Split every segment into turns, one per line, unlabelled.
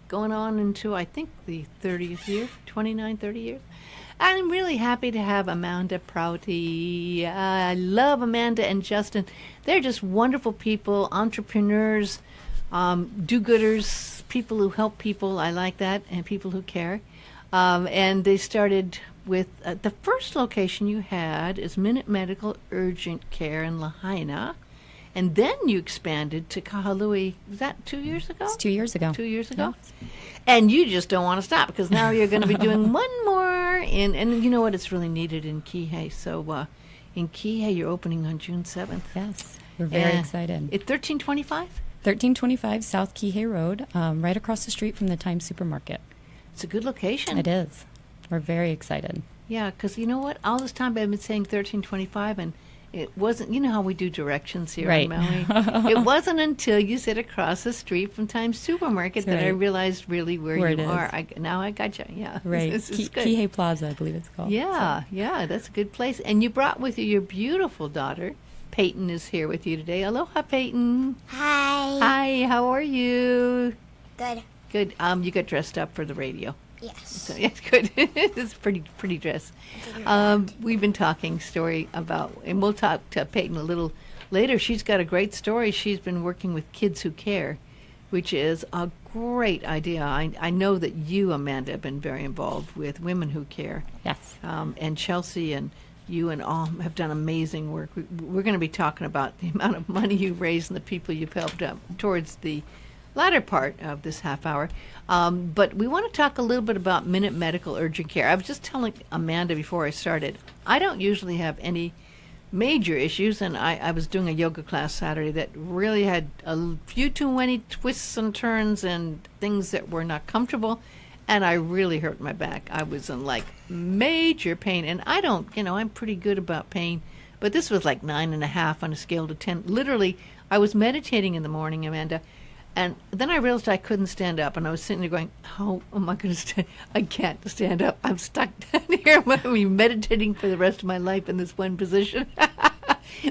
going on into, I think, the 30th year, 29, 30 years. I'm really happy to have Amanda Prouty. I love Amanda and Justin. They're just wonderful people, entrepreneurs, do-gooders, people who help people. I like that, and people who care. And they started with the first location you had is Minit Medical Urgent Care in Lahaina. And then you expanded to Kahului. Was that 2 years ago?
It's 2 years ago.
2 years ago?
Yeah.
And you just don't want to stop because now you're going to be doing one more. And you know what? It's really needed in Kihei. So in Kihei, you're opening on June 7th.
Yes. We're very excited.
It's 1325?
1325 South Kihei Road, right across the street from the Times Supermarket.
It's a good location.
It is. We're very excited.
Yeah, because you know what? All this time I've been saying 1325, and it wasn't, you know how we do directions here in Maui? It wasn't until you said across the street from Times Supermarket that I realized really where you are. Now I got you. Yeah.
Right.
This is good.
Kihei Plaza, I believe it's called.
Yeah, yeah, that's a good place. And you brought with you your beautiful daughter. Peyton is here with you today. Aloha, Peyton.
Hi.
Hi, how are you?
Good.
Good. You got dressed up for the radio.
Yes.
So, yes, good. It's pretty dress. We've been talking story about, and we'll talk to Peyton a little later. She's got a great story. She's been working with Kids Who Care, which is a great idea. I know that you, Amanda, have been very involved with Women Who Care.
Yes.
And Chelsea and you and all have done amazing work. We're going to be talking about the amount of money you've raised and the people you've helped up towards the latter part of this half hour. But we want to talk a little bit about Minit Medical Urgent Care. I was just telling Amanda before I started, I don't usually have any major issues, and I was doing a yoga class Saturday that really had a few too many twists and turns and things that were not comfortable, and I really hurt my back. I was in like major pain, and I don't, I'm pretty good about pain, but this was like 9.5 on a scale to 10. Literally, I was meditating in the morning, Amanda, and then I realized I couldn't stand up, and I was sitting there going, how am I going to stand? I can't stand up. I'm stuck down here. I'm going to be meditating for the rest of my life in this one position.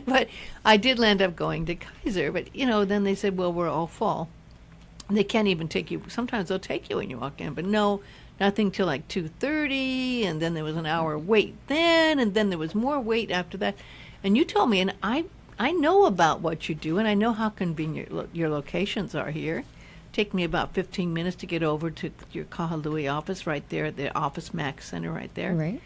But I did land up going to Kaiser, but, then they said, well, we're all full. They can't even take you. Sometimes they'll take you when you walk in, but no, nothing till like 2:30, and then there was an hour wait then, and then there was more wait after that. And you told me, and I know about what you do, and I know how convenient your locations are here. Take me about 15 minutes to get over to your Kahului office right there at the Office Max Center right there.
Right.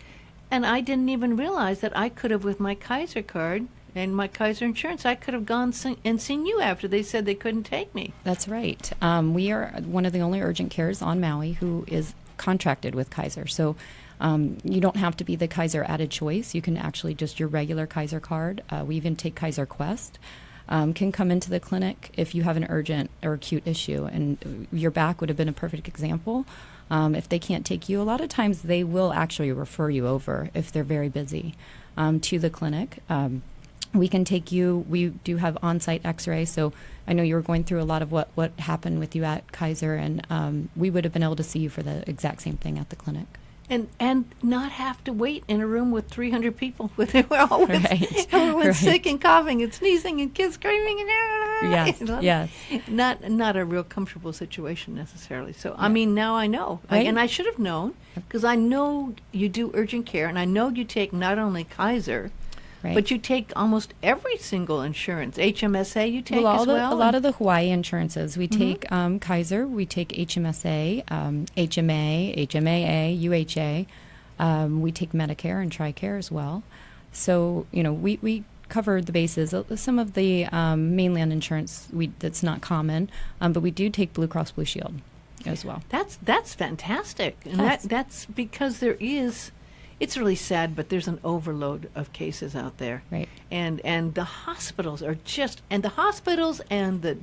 And I didn't even realize that I could have, with my Kaiser card and my Kaiser insurance, I could have gone and seen you after they said they couldn't take me.
That's right. We are one of the only urgent cares on Maui who is contracted with Kaiser. So you don't have to be the Kaiser added choice. You can actually just your regular Kaiser card. We even take Kaiser Quest. Can come into the clinic if you have an urgent or acute issue. And your back would have been a perfect example. If they can't take you, a lot of times they will actually refer you over if they're very busy to the clinic. We can take you. We do have on-site x-ray. So I know you were going through a lot of what happened with you at Kaiser, and we would have been able to see you for the exact same thing at the clinic.
And not have to wait in a room with 300 people. We're always sick and coughing and sneezing and kids screaming. And
Yes.
Not a real comfortable situation necessarily. So, I mean, now I know.
Right.
And I should have known because I know you do urgent care, and I know you take not only Kaiser, but you take almost every single insurance. HMSA you take as well?
A lot of the Hawaii insurances. We take Kaiser, we take HMSA, HMA, HMAA, UHA. We take Medicare and TRICARE as well. So, we covered the bases. Some of the mainland insurance, that's not common, but we do take Blue Cross Blue Shield as well.
That's fantastic. And that's because there is... It's really sad, but there's an overload of cases out there.
Right.
And the hospitals are and the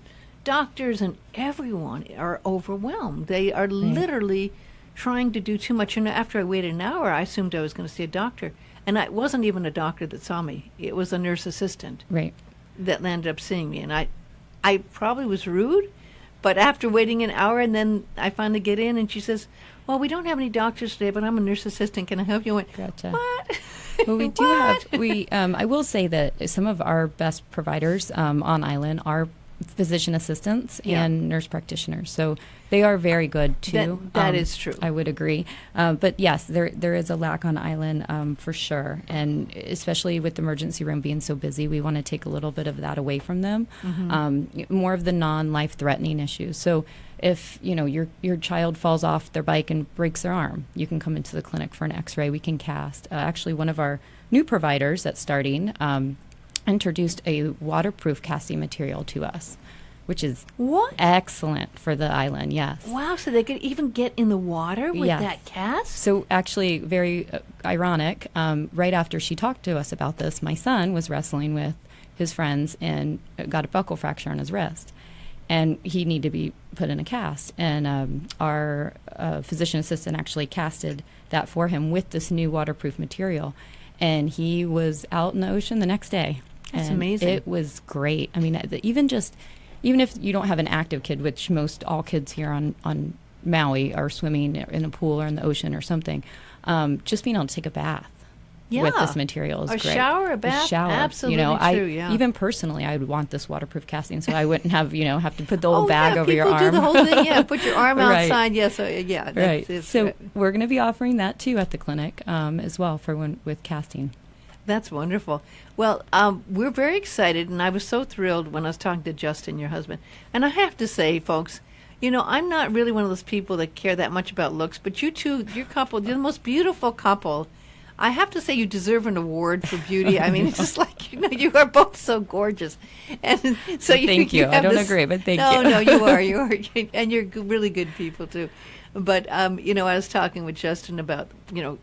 doctors and everyone are overwhelmed. They are literally trying to do too much. And after I waited an hour, I assumed I was going to see a doctor. And it wasn't even a doctor that saw me. It was a nurse assistant that landed up seeing me. And I probably was rude, but after waiting an hour, and then I finally get in, and she says, well, we don't have any doctors today, but I'm a nurse assistant. Can I help you? I went,
Gotcha.
What?
Well, we do have, I will say that some of our best providers on island are physician assistants and nurse practitioners. So they are very good too.
That is true.
I would agree. But yes, there is a lack on island for sure. And especially with the emergency room being so busy, we want to take a little bit of that away from them. More of the non-life threatening issues. So if your child falls off their bike and breaks their arm, you can come into the clinic for an x-ray. We can cast. Actually, one of our new providers that's starting introduced a waterproof casting material to us, which is excellent for the island. Yes.
Wow, so they could even get in the water with that cast?
So actually, very ironic, right after she talked to us about this, my son was wrestling with his friends and got a buckle fracture on his wrist. And he needed to be put in a cast. And our physician assistant actually casted that for him with this new waterproof material. And he was out in the ocean the next day.
That's
and
amazing.
It was great. I mean, even if you don't have an active kid, which all kids here on Maui are swimming in a pool or in the ocean or something, just being able to take a bath with this material is great.
A bath, absolutely true,
even personally, I would want this waterproof casting so I wouldn't have to put the whole bag over your arm.
Do the whole thing, put your arm outside,
Right. So we're going to be offering that too at the clinic as well with casting.
That's wonderful. Well, we're very excited, and I was so thrilled when I was talking to Justin, your husband. And I have to say, folks, I'm not really one of those people that care that much about looks, but you two, your couple, you're the most beautiful couple. I have to say you deserve an award for beauty. I mean, it's just like, you are both so gorgeous. And so
thank you. I don't agree, but thank you.
No, you are. And you're really good people, too. But, I was talking with Justin about,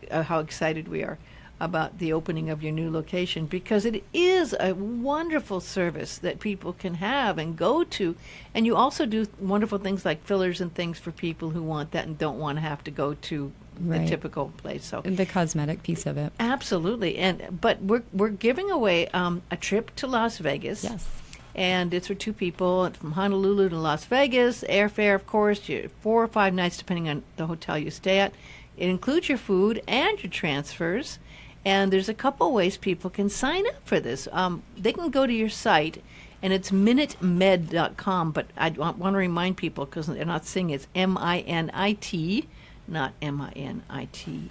how excited we are about the opening of your new location, because it is a wonderful service that people can have and go to. And you also do wonderful things like fillers and things for people who want that and don't want to have to go to the typical place. So
the cosmetic piece of it.
Absolutely. But we're giving away a trip to Las Vegas.
Yes. And
it's for two people. It's from Honolulu to Las Vegas. Airfare, of course, 4 or 5 nights depending on the hotel you stay at. It includes your food and your transfers. And there's a couple ways people can sign up for this. They can go to your site, and it's minitmed.com. But I want to remind people, because they're not seeing it, it's MINIT, not MINIT.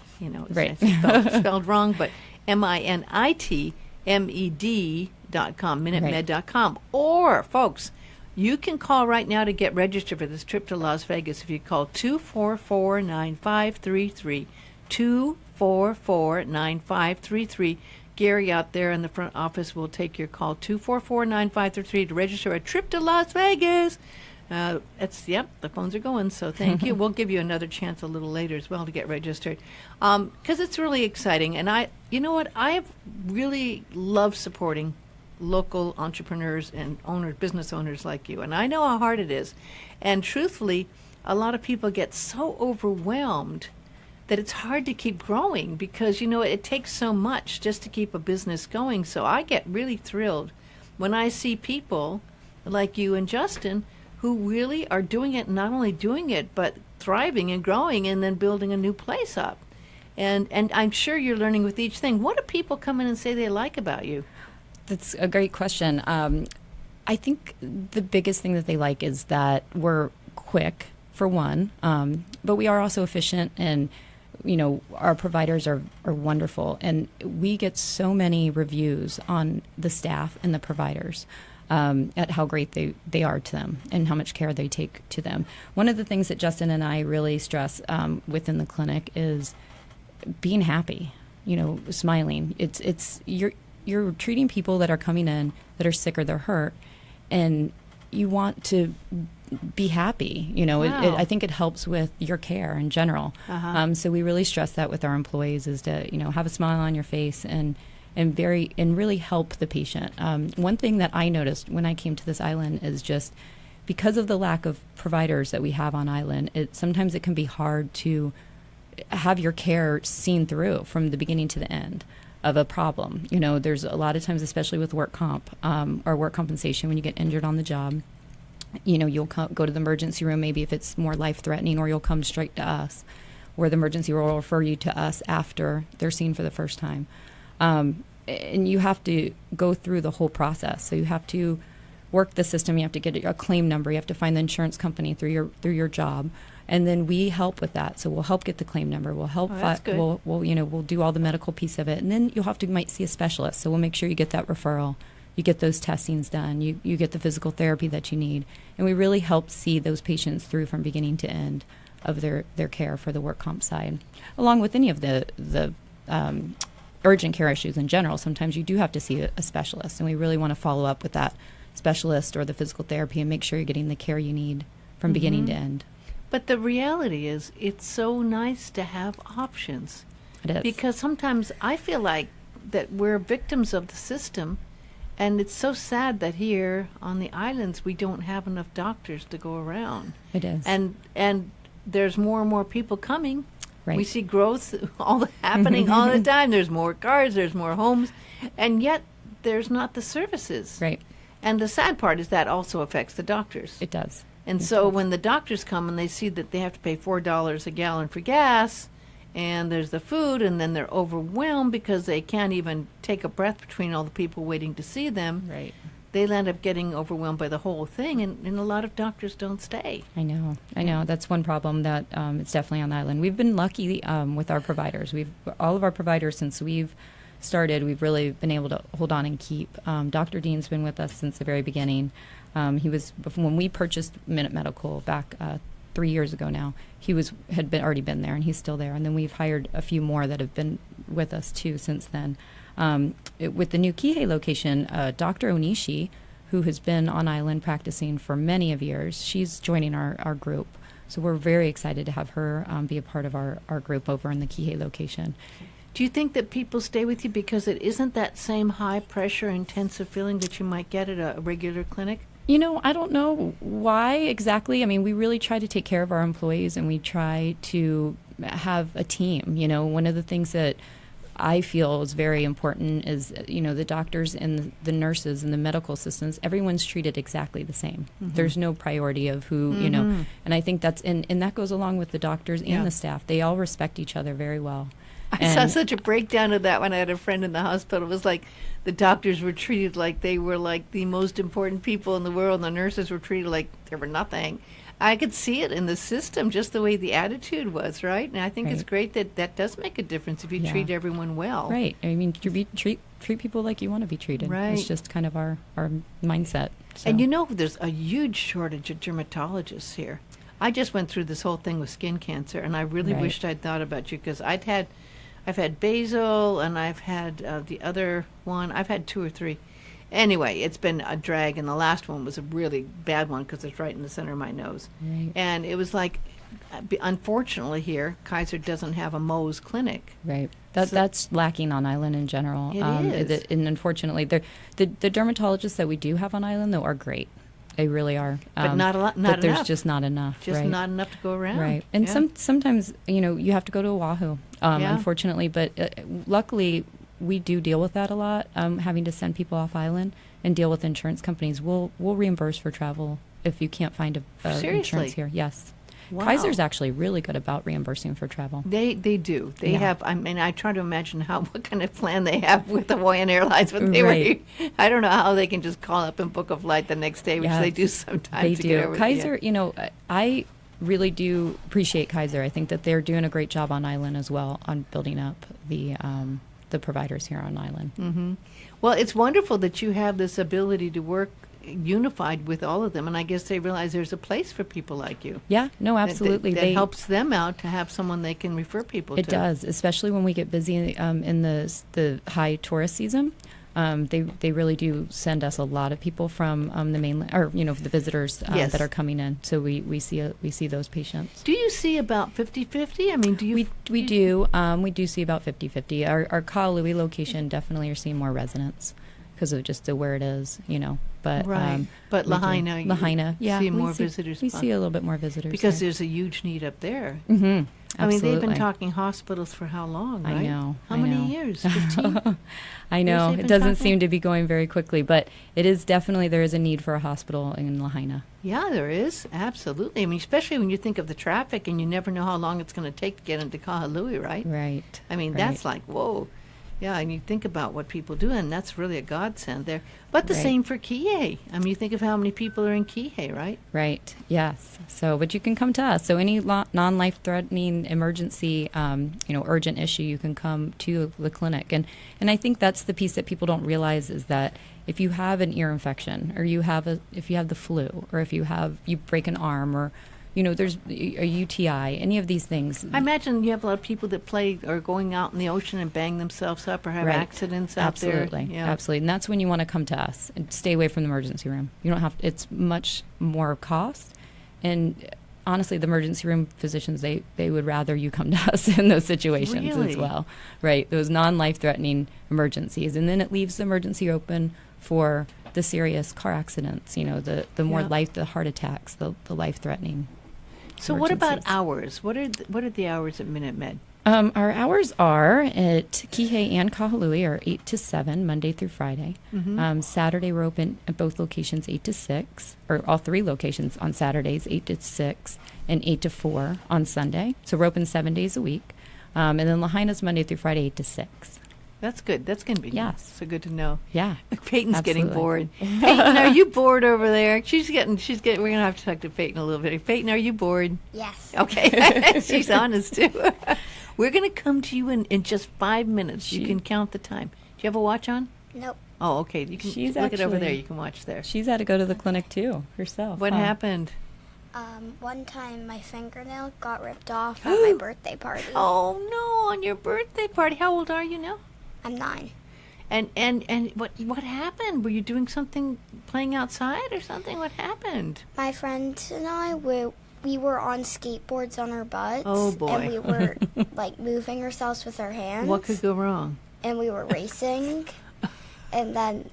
Right.
It's spelled wrong, but MINITMED.com, minitmed.com. Or, folks, you can call right now to get registered for this trip to Las Vegas if you call 244-9533, 244-9533. Gary out there in the front office will take your call, 244-9533, to register a trip to Las Vegas. The phones are going, so thank you. We'll give you another chance a little later as well to get registered, because it's really exciting. And I really love supporting local entrepreneurs and business owners like you. And I know how hard it is. And truthfully, a lot of people get so overwhelmed that it's hard to keep growing, because, it takes so much just to keep a business going. So I get really thrilled when I see people like you and Justin who really are doing it, not only doing it, but thriving and growing and then building a new place up. And I'm sure you're learning with each thing. What do people come in and say they like about you?
That's a great question. I think the biggest thing that they like is that we're quick, for one, but we are also efficient, and our providers are wonderful, and we get so many reviews on the staff and the providers at how great they are to them and how much care they take to them. One of the things that Justin and I really stress within the clinic is being happy, smiling. It's you're treating people that are coming in that are sick or they're hurt, and you want to be happy.
Wow.
I think it helps with your care in general. So we really stress that with our employees, is to have a smile on your face and really help the patient. One thing that I noticed when I came to this island is just because of the lack of providers that we have on island, sometimes it can be hard to have your care seen through from the beginning to the end of a problem. There's a lot of times, especially with work comp or work compensation, when you get injured on the job, you'll go to the emergency room, maybe if it's more life-threatening, or you'll come straight to us, where the emergency room will refer you to us after they're seen for the first time. And you have to go through the whole process. So you have to work the system. You have to get a claim number. You have to find the insurance company through your job, and then we help with that. So we'll help get the claim number. We'll help. We'll do all the medical piece of it, and then might see a specialist. So we'll make sure you get that referral. You get those testings done. You get the physical therapy that you need, and we really help see those patients through from beginning to end of their care for the work comp side, along with any of the urgent care issues in general. Sometimes you do have to see a specialist, and we really want to follow up with that specialist or the physical therapy and make sure you're getting the care you need from beginning to end.
But the reality is, it's so nice to have options.
It is.
Because sometimes I feel like that we're victims of the system, and it's so sad that here on the islands we don't have enough doctors to go around.
It is.
And there's more and more people coming.
Right.
We see growth happening all the time. There's more cars, there's more homes, and yet there's not the services.
Right.
And the sad part is that also affects the doctors.
It does.
And so when the doctors come and they see that they have to pay $4 a gallon for gas, and there's the food, and then they're overwhelmed because they can't even take a breath between all the people waiting to see them.
Right.
They'll end up getting overwhelmed by the whole thing, and a lot of doctors don't stay.
I know. That's one problem that it's definitely on the island. We've been lucky with our providers. All of our providers, since we've started, we've really been able to hold on and keep. Dr. Dean's been with us since the very beginning. He was, when we purchased Minit Medical back 3 years ago now, he had already been there, and he's still there. And then we've hired a few more that have been with us too since then. With the new Kihei location, Dr. Onishi, who has been on island practicing for many of years, she's joining our group. So we're very excited to have her be a part of our group over in the Kihei location.
Do you think that people stay with you because it isn't that same high-pressure, intensive feeling that you might get at a regular clinic?
I don't know why exactly. I mean, we really try to take care of our employees, and we try to have a team. One of the things that I feel is very important is, the doctors and the nurses and the medical assistants, everyone's treated exactly the same. There's no priority of who, and I think and that goes along with the doctors and the staff. They all respect each other very well.
I saw such a breakdown of that when I had a friend in the hospital. It was like the doctors were treated like they were like the most important people in the world, and the nurses were treated like they were nothing. I could see it in the system, just the way the attitude was, right? And I think it's great that does make a difference if you treat everyone well.
Right. I mean, treat people like you want to be treated.
Right.
It's just kind of our mindset. So.
And there's a huge shortage of dermatologists here. I just went through this whole thing with skin cancer, and I really wished I'd thought about you, because I've had basal, and I've had the other one. I've had 2 or 3. Anyway, it's been a drag, and the last one was a really bad one because it's right in the center of my nose.
Right.
And it was like, unfortunately here, Kaiser doesn't have a Mohs clinic.
Right. That's lacking on island in general.
It is.
And unfortunately, the dermatologists that we do have on island, though, are great. They really are.
But not enough.
There's just not enough.
Just not enough to go around.
Right. And sometimes, you have to go to Oahu, unfortunately. But luckily, we do deal with that a lot, having to send people off island and deal with insurance companies. We'll reimburse for travel if you can't find insurance here. Yes.
Wow.
Kaiser's actually really good about reimbursing for travel.
They do. They have. I mean, I try to imagine what kind of plan they have with Hawaiian Airlines. But I don't know how they can just call up and book a flight the next day, which they do sometimes.
They
to
do.
Get over
Kaiser, I really do appreciate Kaiser. I think that they're doing a great job on island as well on building up the providers here on island.
Mm-hmm. Well, it's wonderful that you have this ability to work unified with all of them, and I guess they realize there's a place for people like you.
Yeah, no, absolutely.
That helps them out to have someone they can refer people to.
It does, especially when we get busy in the high tourist season. They really do send us a lot of people from the mainland, or the visitors that are coming in. So we see those patients.
Do you see about 50-50? I mean, do you?
We do see about 50-50. Our Kahului location definitely are seeing more residents because of just where it is, But
but Lahaina, see more visitors.
We see a little bit more visitors
because there's a huge need up there.
Mm-hmm.
I mean, they've been talking hospitals for how long, right?
I know.
How many years? 15?
I know. It doesn't seem to be going very quickly, but there is a need for a hospital in Lahaina.
Yeah, there is. Absolutely. I mean, especially when you think of the traffic and you never know how long it's going to take to get into Kahului, right?
Right.
I mean, that's like, whoa. Yeah, and you think about what people do, and that's really a godsend there. But the
Right.
same for Kihei. I mean, you think of how many people are in Kihei, right?
Right. Yes. So, but you can come to us. So, any non-life-threatening emergency, urgent issue, you can come to the clinic. And I think that's the piece that people don't realize is that if you have an ear infection, or if you have the flu, or if you break an arm, or there's a UTI, any of these things.
I imagine you have a lot of people that play or going out in the ocean and bang themselves up or have
Right.
accidents out there.
Absolutely. Absolutely. And that's when you want to come to us and stay away from the emergency room. You don't have it's much more cost. And honestly, the emergency room physicians, they would rather you come to us in those situations
Really?
as well. Right. Those non-life-threatening emergencies. And then it leaves the emergency open for the serious car accidents, the more
Yeah.
the heart attacks, the life-threatening.
So what about
emergencies.
hours? What are the hours at Minit Med?
Our hours are at Kihei and Kahului are 8 to 7, Monday through Friday.
Mm-hmm.
Saturday, we're open at both locations 8 to 6, or all three locations on Saturdays, 8 to 6, and 8 to 4 on Sunday. So we're open 7 days a week. And then Lahaina's Monday through Friday, 8 to 6.
That's good. That's going to be
Yes.
nice. So good to know.
Yeah.
Peyton's getting
Absolutely.
bored. Peyton, are you bored over there? She's getting. We're going to have to talk to Peyton a little bit. Peyton, are you bored?
Yes.
Okay. She's honest, too. We're going to come to you in just 5 minutes. You
She-
can count the time. Do you have a watch on?
Nope.
Oh, okay. You can
She's
look it over
actually-
there. You can watch there.
She's had to go to the clinic, too, herself.
What
huh?
happened?
One time my fingernail got ripped off at my birthday party.
Oh, no, on your birthday party. How old are you now?
I'm 9.
And what happened? Were you doing something, playing outside or something? What happened?
My friend and I we were on skateboards on our butts.
Oh, boy.
And we were like moving ourselves with our hands.
What could go wrong?
And we were racing. and then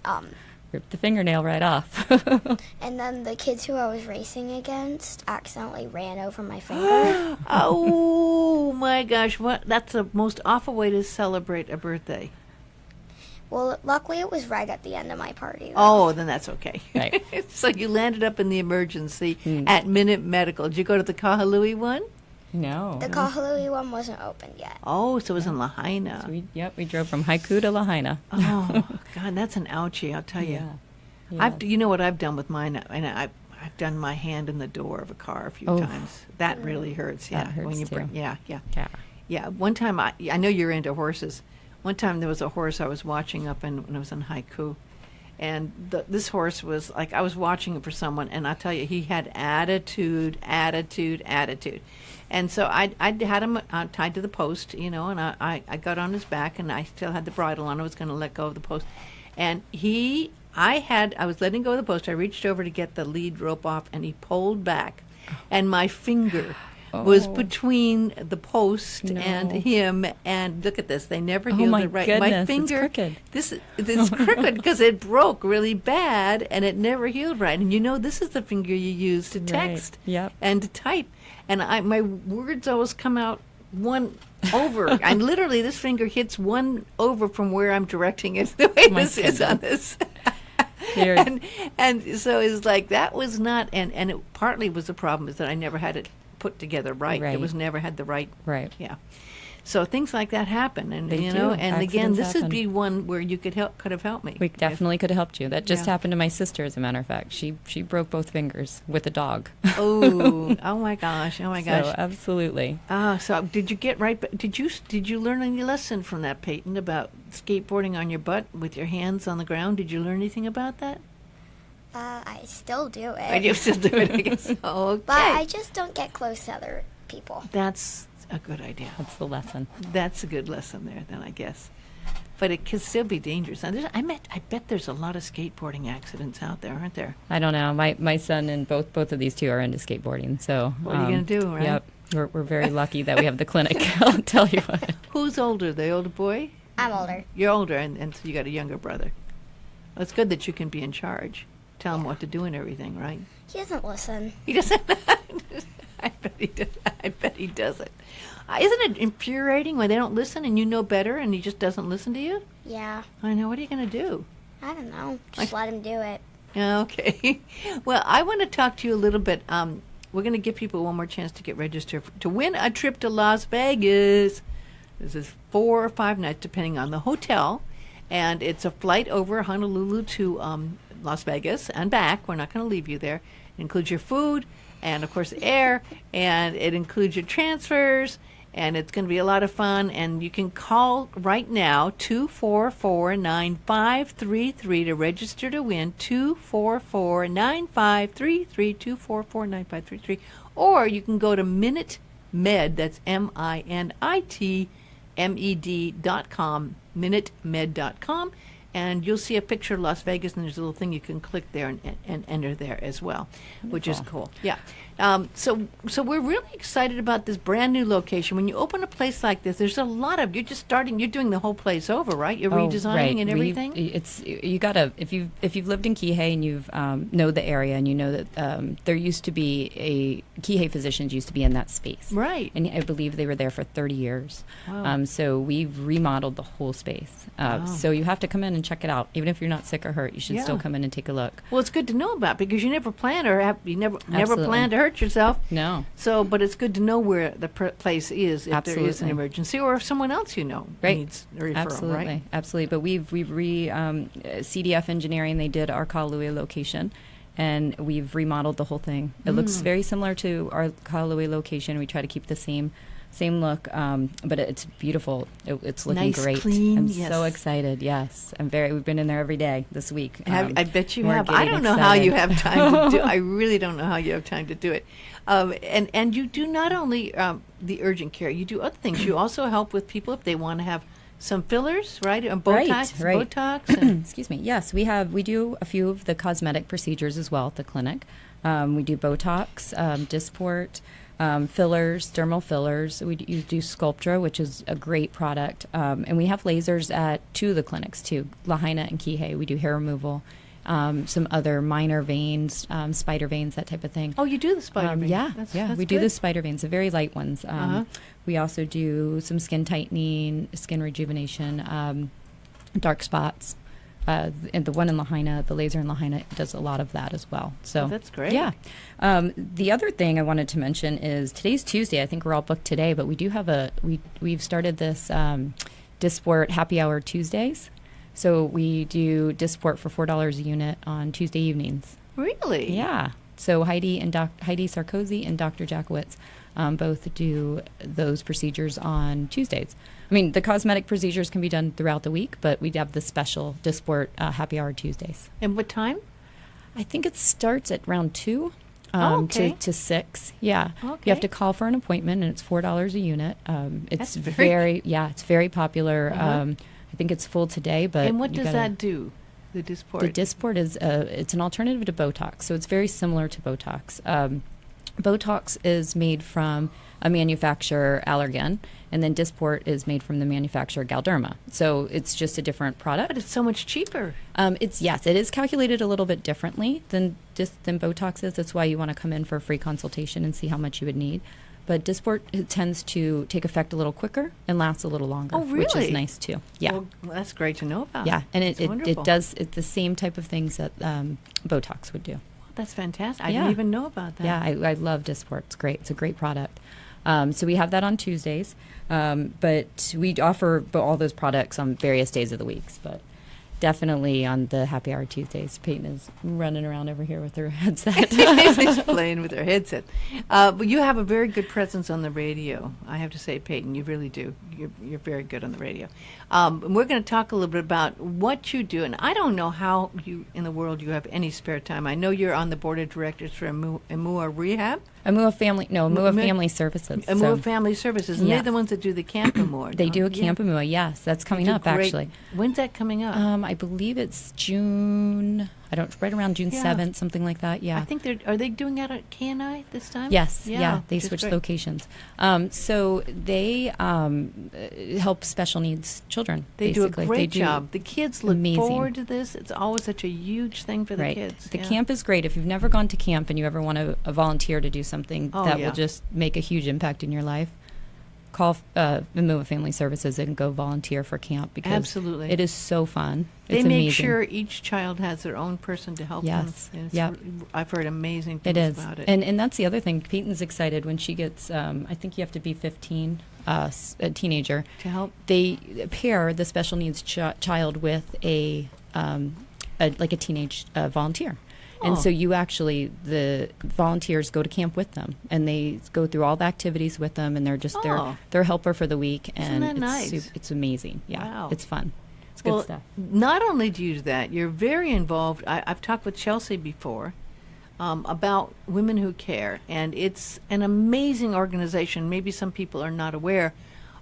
Ripped the fingernail right off.
the kids who I was racing against accidentally ran over my finger.
Oh my gosh! That's the most awful way to celebrate a birthday.
Well, luckily it was right at the end of my party. though.
Oh, then that's okay.
Right.
So you landed up in the emergency at Minit Medical. Did you go to the Kahului one?
No.
The Kahului one wasn't open yet.
Oh, so it was in Lahaina.
So we drove from Haiku to Lahaina.
Oh God, that's an ouchie. I'll tell you.
Yeah.
You know what I've done with mine, and I've done my hand in the door of a car a few
Oh.
times. That really hurts. Yeah,
That hurts too.
Yeah.
Yeah.
One time, I know you're into horses. One time there was a horse I was watching up when I was in Haiku, and this horse was like, I was watching it for someone, and I tell you, he had attitude. And so I had him tied to the post, and I got on his back, and I still had the bridle on. I was going to let go of the post, and I was letting go of the post. I reached over to get the lead rope off, and he pulled back, and my finger was between the post and
No.
him. And look at this; they never
Oh,
healed
my
it right.
goodness,
My
it's
finger,
crooked.
it's crooked because it broke really bad, and it never healed right. And this is the finger you use to text
Yep.
and to type. And my words always come out one over. And literally, this finger hits one over from where I'm directing it. The way
My
this is on this.
Here-
and so it's like that was not, and it partly was the problem is that I never had it put together right. It
Right.
was never had the right.
Right.
Yeah. So things like that happen, and
They
and
do.
again,
Accidents
this would
happen.
be one where you could have helped me.
We definitely could have helped you. That just
Yeah.
happened to my sister, as a matter of fact. She broke both fingers with a dog.
Oh my gosh! Oh my gosh!
So absolutely.
So did you get right? Did you learn any lesson from that, Peyton, about skateboarding on your butt with your hands on the ground? Did you learn anything about that?
I still do it.
I you still do it, I guess. Okay.
But I just don't get close to other people.
That's a good idea.
That's the lesson.
That's a good lesson there, then, I guess. But it can still be dangerous. Now, I bet there's a lot of skateboarding accidents out there, aren't there?
I don't know. My son and both of these two are into skateboarding. So
What are you gonna do, right?
Yep. We're very lucky that we have the clinic. I'll tell you what.
Who's older, the older boy?
I'm older.
You're older, and so you got a younger brother. Well, it's good that you can be in charge. Tell him what to do and everything, right?
He doesn't listen.
He doesn't. I bet he doesn't. Isn't it infuriating when they don't listen and you know better and he just doesn't listen to you?
Yeah.
I know. What are you going to do?
I don't know. Just let him do it.
Okay. Well, I want to talk to you a little bit. We're going to give people one more chance to get registered to win a trip to Las Vegas. This is 4 or 5 nights, depending on the hotel. And it's a flight over Honolulu to Las Vegas and back. We're not going to leave you there. It includes your food and, of course, air. And it includes your transfers. And it's going to be a lot of fun. And you can call right now, 244-9533 to register to win, 244-9533, 244-9533. Or you can go to Minit Med, that's MINITMED.com, minitmed.com, and you'll see a picture of Las Vegas, and there's a little thing you can click there and enter there as well, which is cool. Yeah. So we're really excited about this brand new location. When you open a place like this, there's a lot of, you're just starting, you're doing the whole place over, right? You're redesigning and everything?
You gotta, if you've lived in Kihei and you've know the area and you know that there used to be Kihei physicians used to be in that space.
Right.
And I believe they were there for 30 years.
Wow.
So we've remodeled the whole space. So you have to come in and check it out. Even if you're not sick or hurt, you should still come in and take a look.
Well, it's good to know about because you never plan or you never plan to hurt yourself.
No.
So, but it's good to know where the place is if there is an
Absolutely.
emergency or if someone else you know needs a referral,
Absolutely.
right?
Absolutely. But we've CDF Engineering, they did our Kahului location, and we've remodeled the whole thing. It looks very similar to our Kahului location. We try to keep the same look, but it's beautiful. It's looking
Nice,
great.
clean,
I'm
yes.
so excited. Yes, we've been in there every day this week.
I bet you
we're
have. I
getting
don't know how you
excited.
have time to do. I really don't know how you have time to do it. And you do not only the urgent care. You do other things. You also help with people if they want to have some fillers, right? Botox,
Right.
Botox. And
Excuse me. Yes, we do a few of the cosmetic procedures as well at the clinic. We do Botox, Dysport, fillers, dermal fillers. You do Sculptra, which is a great product. And we have lasers at 2 of the clinics too, Lahaina and Kihei. We do hair removal, some other minor veins, spider veins, that type of thing.
oh, you do the spider vein.
Yeah,
That's
we do
good.
the spider veins, the very light ones.
Uh-huh.
We also do some skin tightening, skin rejuvenation, dark spots. And the one in Lahaina, the laser in Lahaina, does a lot of that as well. So
Oh, that's great.
Yeah. The other thing I wanted to mention is today's Tuesday. I think we're all booked today, but we do have we've started this Dysport Happy Hour Tuesdays. So we do Dysport for $4 a unit on Tuesday evenings.
Really?
Yeah. So Heidi Sarkozy and Dr. Jackowitz both do those procedures on Tuesdays. I mean, the cosmetic procedures can be done throughout the week, but we have the special Dysport Happy Hour Tuesdays.
And what time?
I think it starts at round 2
okay.
to 6. Yeah.
Okay.
You have to call for an appointment, and it's $4 a unit. It's
That's
it's very popular.
Uh-huh.
I think it's full today, but
And what
you
does
gotta-
that do? The Dysport.
The Dysport is it's an alternative to Botox, so it's very similar to Botox. Botox is made from a manufacturer, Allergan, and then Dysport is made from the manufacturer Galderma. So it's just a different product.
But it's so much cheaper.
It is calculated a little bit differently than Botox is. That's why you want to come in for a free consultation and see how much you would need. But Dysport tends to take effect a little quicker and lasts a little longer,
Oh,
which is
really?
nice too. Yeah.
Well, that's great to know about.
Yeah, and
That's
it
wonderful.
does the same type of things that Botox would do.
That's fantastic. I
Yeah.
didn't even know about that.
Yeah, I love Dysport. It's great. It's a great product. So we have that on Tuesdays, but we offer all those products on various days of the week. But definitely on the Happy Hour Tuesdays, Peyton is running around over here with her headset.
She's playing with her headset. But you have a very good presence on the radio. I have to say, Peyton, you really do. You're very good on the radio. And we're going to talk a little bit about what you do. And I don't know how you in the world you have any spare time. I know you're on the board of directors for Amua Rehab.
Amua Family Services.
Amua Family Services. And
Yeah.
they're the ones that do the Camp Amua.
They do a
Yeah.
Camp Amua, yes. That's coming
They do
up,
great-
actually.
When's that coming up?
I believe it's June, right around June
Yeah.
7th, something like that, yeah.
I think are they doing that at KNI this time?
Yes, yeah, they
which is
switched
great.
locations. So they help special needs children.
They do a
basically.
great
They do
job. The kids look
amazing.
forward to this. It's always such a huge thing for the
right.
kids.
The
yeah.
camp is great. If you've never gone to camp and you ever want to volunteer to do something
Oh,
that
yeah.
will just make a huge impact in your life, call Move Family Services and go volunteer for camp because
Absolutely.
it is so fun.
They
It's
make
amazing.
sure each child has their own person to help
Yes.
them. It's
Yep.
I've heard amazing things
It is.
about it.
And that's the other thing. Peyton's excited when she gets, I think you have to be 15, a teenager.
to help.
They pair the special needs child with a teenage volunteer. And
Oh.
so you actually, the volunteers go to camp with them, and they go through all the activities with them, and they're just
Oh.
their helper for the week.
Isn't
And
that
it's
nice?
It's amazing. Yeah,
Wow.
it's fun. It's
Well,
good stuff.
not only do you do that, you're very involved. I've talked with Chelsea before about Women Who Care, and it's an amazing organization. Maybe some people are not aware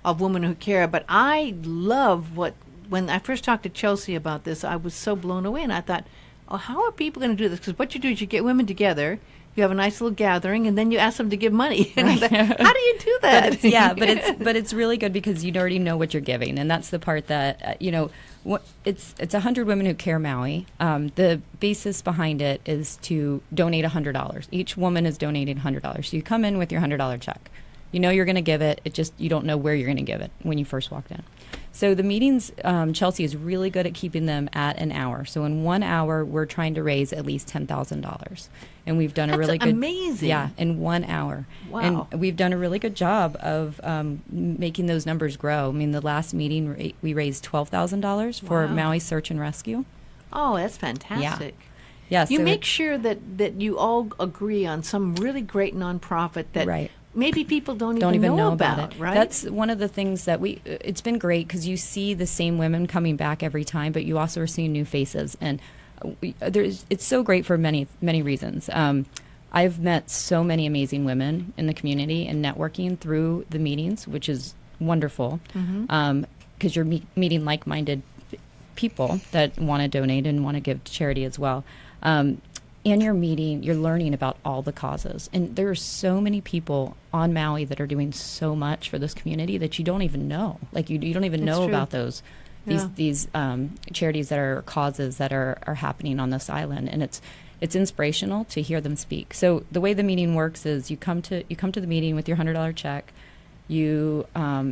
of Women Who Care, but I love when I first talked to Chelsea about this, I was so blown away, and I thought, oh, how are people going to do this? Because what you do is you get women together, you have a nice little gathering, and then you ask them to give money. And I thought, how do you do that?
But it's really good because you already know what you're giving, and that's the part that it's 100 Women Who Care Maui. The basis behind it is to donate $100. Each woman is donating $100. So you come in with your $100 check. You know you're going to give it. It just you don't know where you're going to give it when you first walked in. So the meetings, Chelsea is really good at keeping them at an hour. So in 1 hour, we're trying to raise at least $10,000, and we've done a really good
amazing.
Yeah, in 1 hour.
Wow.
And we've done a really good job of making those numbers grow. I mean, the last meeting we raised $12,000 for
Wow.
Maui Search and Rescue.
Oh, that's fantastic.
Yeah,
You
so
make sure that you all agree on some really great nonprofit that
Right.
maybe people don't even know about, right?
That's one of the things that it's been great because you see the same women coming back every time, but you also are seeing new faces. And it's so great for many, many reasons. I've met so many amazing women in the community and networking through the meetings, which is wonderful because you're meeting like-minded people that want to donate and want to give to charity as well. And you're learning about all the causes. And there are so many people on Maui that are doing so much for this community that you don't even know. Like you don't even know
true.
about these charities that are causes that are happening on this island. And it's inspirational to hear them speak. So the way the meeting works is you come to the meeting with your $100 check. You,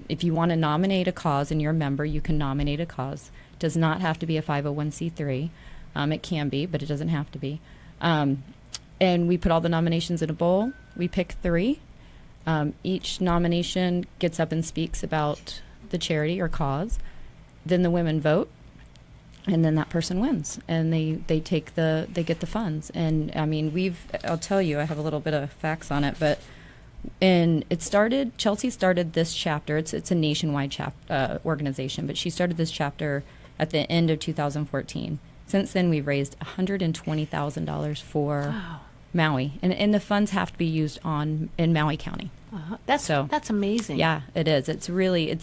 if you want to nominate a cause and you're a member, you can nominate a cause. It does not have to be a 501c3. It can be, but it doesn't have to be. And we put all the nominations in a bowl. We pick 3. Each nomination gets up and speaks about the charity or cause. Then the women vote, and then that person wins, and they get the funds. And I mean, I'll tell you, I have a little bit of facts on it, but Chelsea started this chapter. It's a nationwide organization, but she started this chapter at the end of 2014. Since then, we've raised $120,000 for Maui, and the funds have to be used in Maui County.
That's amazing.
Yeah, it is. It's really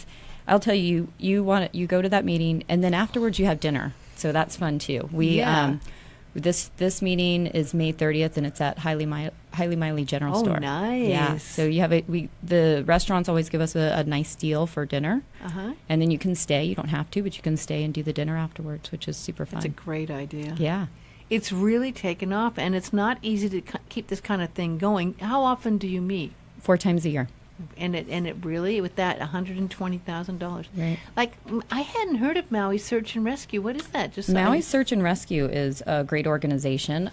I'll tell you, you go to that meeting, and then afterwards you have dinner. So that's fun too. This meeting is May 30th, and it's at Haile Miley General Store.
Oh, nice.
Yeah. So you have the restaurants always give us a nice deal for dinner, and then you can stay. You don't have to, but you can stay and do the dinner afterwards, which is super fun.
That's a great idea.
Yeah.
It's really taken off, and it's not easy to keep this kind of thing going. How often do you meet?
4 times a year.
And it really, with that $120,000.
Right.
Like, I hadn't heard of Maui Search and Rescue. What is that?
Maui Search and Rescue is a great organization.